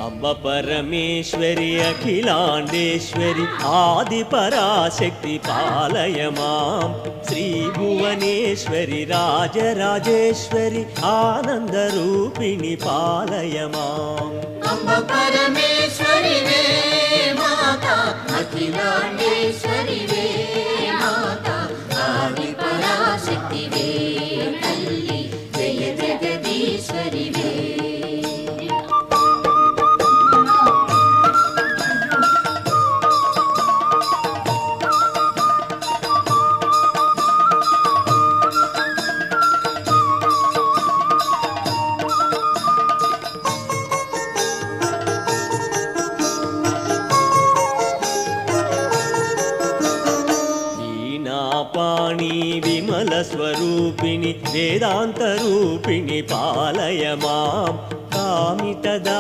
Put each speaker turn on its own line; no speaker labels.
अम्ब परमेश्वरि अखिलाण्डेश्वरि आदिपराशक्ति पालय मां श्रीभुवनेश्वरि राजराजेश्वरि आनन्दरूपिणि पालय माम्
अम्ब परमेश्वरि वे माता अखिलाण्डेश्वरि वे माता आदिपराशक्ति वे तल्ली जय जगदीश्वरि वे
पाणी विमल स्वरूपिणि वेदांत रूपिणि पालय मां कामितदा।